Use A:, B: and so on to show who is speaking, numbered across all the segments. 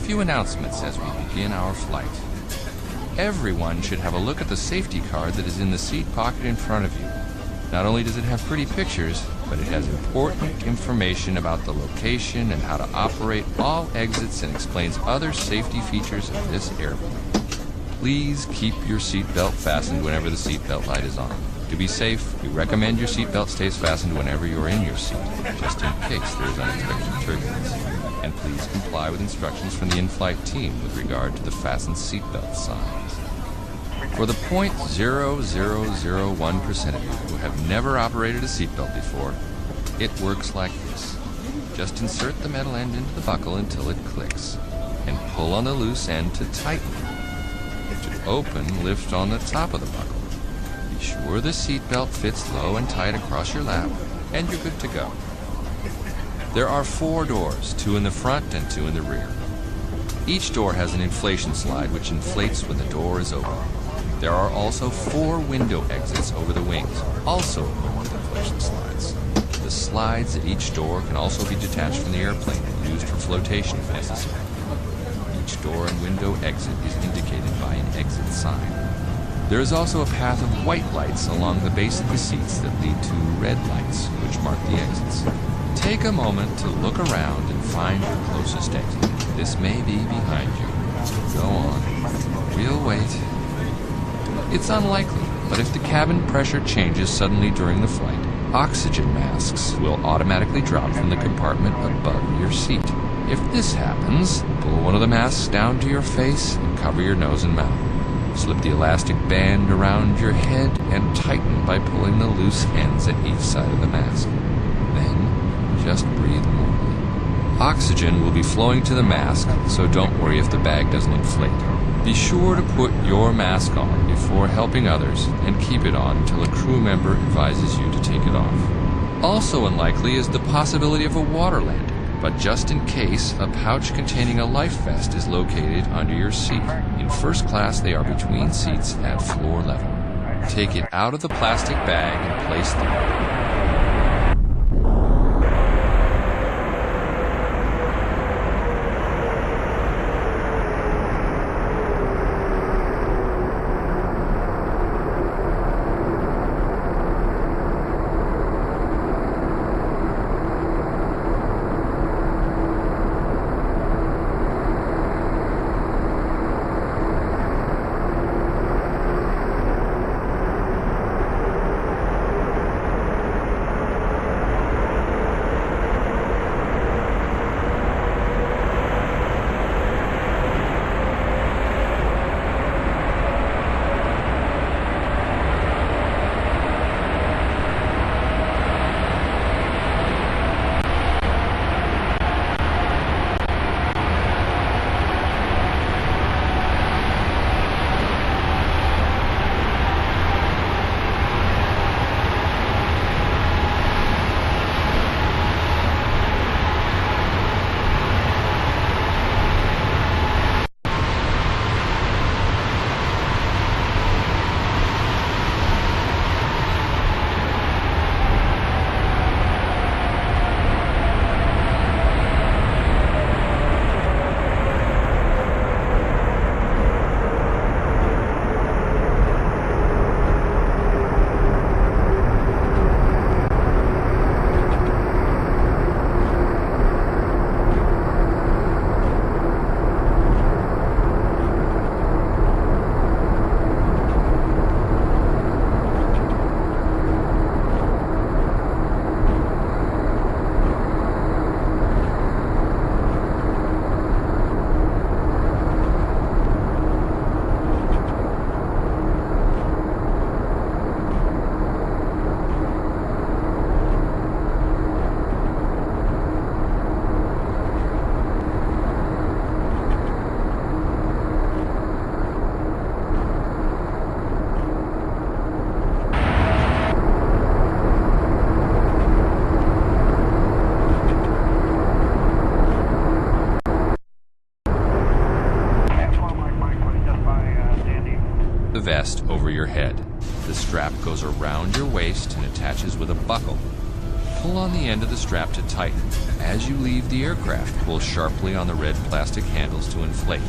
A: few announcements as we begin our flight. Everyone should have a look at the safety card that is in the seat pocket in front of you. Not only does it have pretty pictures, but it has important information about the location and how to operate all exits and explains other safety features of this airplane. Please keep your seatbelt fastened whenever the seatbelt light is on. To be safe, we recommend your seatbelt stays fastened whenever you're in your seat, just in case there is unexpected turbulence. And please comply with instructions from the in-flight team with regard to the fastened seatbelt signs. For the 0.0001% of you who have never operated a seatbelt before, it works like this. Just insert the metal end into the buckle until it clicks, and pull on the loose end to tighten. To open, lift on the top of the buckle. Be sure the seatbelt fits low and tight across your lap, and you're good to go. There are 4 doors, 2 in the front and 2 in the rear. Each door has an inflation slide which inflates when the door is open. There are also 4 window exits over the wings, also equipped with inflation slides. The slides at each door can also be detached from the airplane and used for flotation if necessary. Each door and window exit is indicated by an exit sign. There is also a path of white lights along the base of the seats that lead to red lights, which mark the exits. Take a moment to look around and find your closest exit. This may be behind you. Go on. We'll wait. It's unlikely, but if the cabin pressure changes suddenly during the flight, oxygen masks will automatically drop from the compartment above your seat. If this happens, pull one of the masks down to your face and cover your nose and mouth. Slip the elastic band around your head and tighten by pulling the loose ends at each side of the mask. Then, just breathe normally. Oxygen will be flowing to the mask, so don't worry if the bag doesn't inflate. Be sure to put your mask on before helping others and keep it on until a crew member advises you to take it off. Also unlikely is the possibility of a water landing, but just in case, a pouch containing a life vest is located under your seat. In first class, they are between seats at floor level. Take it out of the plastic bag and place the vest over your head. The strap goes around your waist and attaches with a buckle. pull on the end of the strap to tighten. As you leave the aircraft, pull sharply on the red plastic handles to inflate.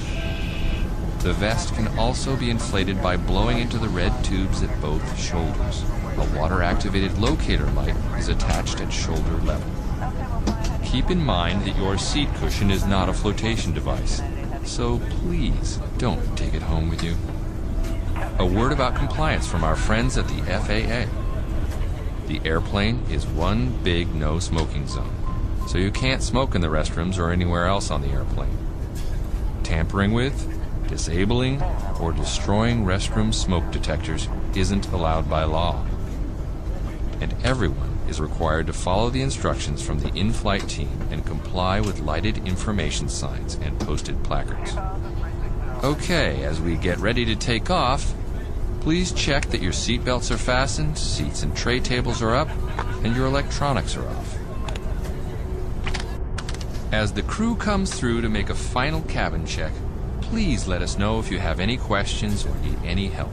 A: The vest can also be inflated by blowing into the red tubes at both shoulders. A water-activated locator light is attached at shoulder level. Keep in mind that your seat cushion is not a flotation device, so please don't take it home with you. A word about compliance from our friends at the FAA. The airplane is one big no smoking zone, so you can't smoke in the restrooms or anywhere else on the airplane. Tampering with, disabling, or destroying restroom smoke detectors isn't allowed by law. And everyone is required to follow the instructions from the in-flight team and comply with lighted information signs and posted placards. Okay, as we get ready to take off, please check that your seatbelts are fastened, seats and tray tables are up, and your electronics are off. As the crew comes through to make a final cabin check, please let us know if you have any questions or need any help.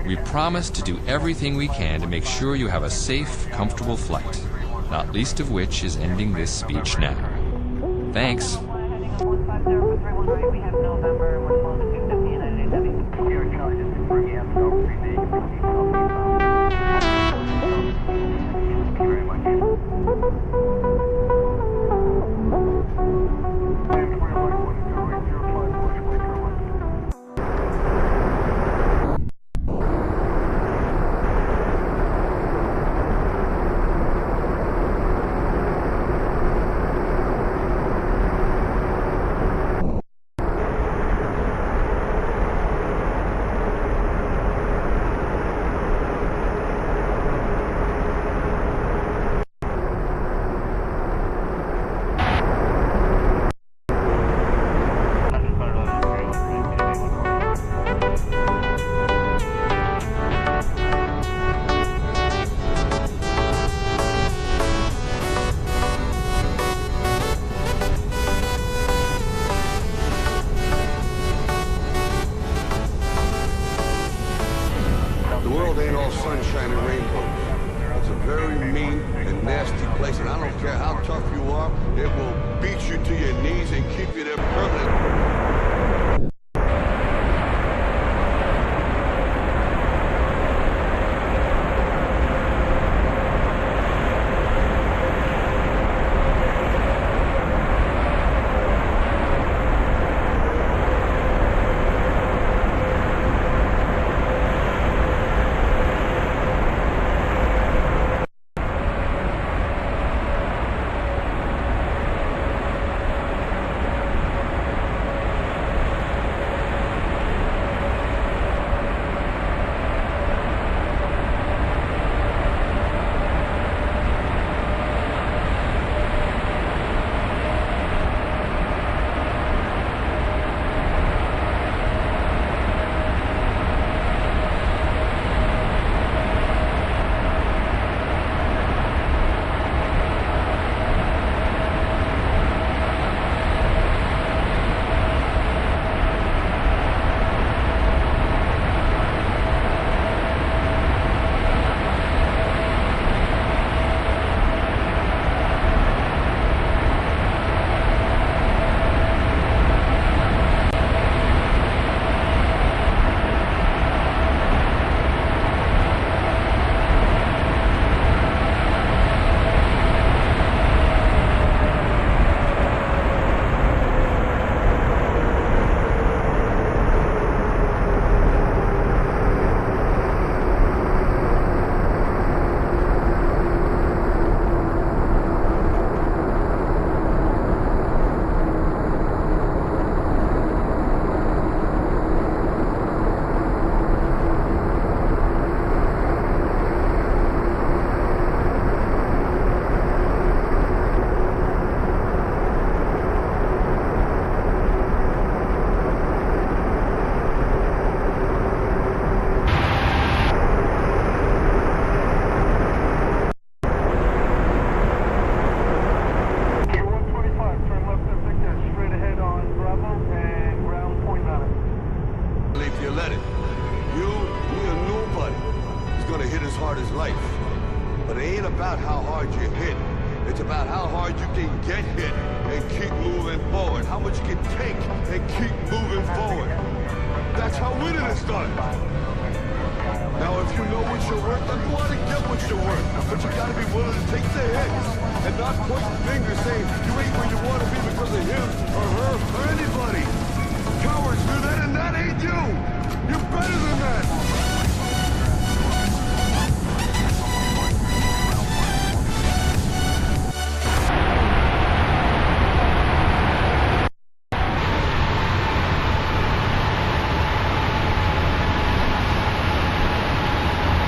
A: We promise to do everything we can to make sure you have a safe, comfortable flight, not least of which is ending this speech now. Thanks.
B: Sunshine and rainbows. It's a very mean and nasty place, and I don't care how tough you are, it will beat you to your knees and keep you there permanently. hard you can get hit and keep moving forward. How much you can take and keep moving forward. That's how winning is done. Now, if you know what you're worth, then go out and get what you're worth. But you gotta be willing to take the hits and not point fingers saying you ain't where you want to be because of him or her or anybody. Cowards do that, and that ain't you. You're better than that.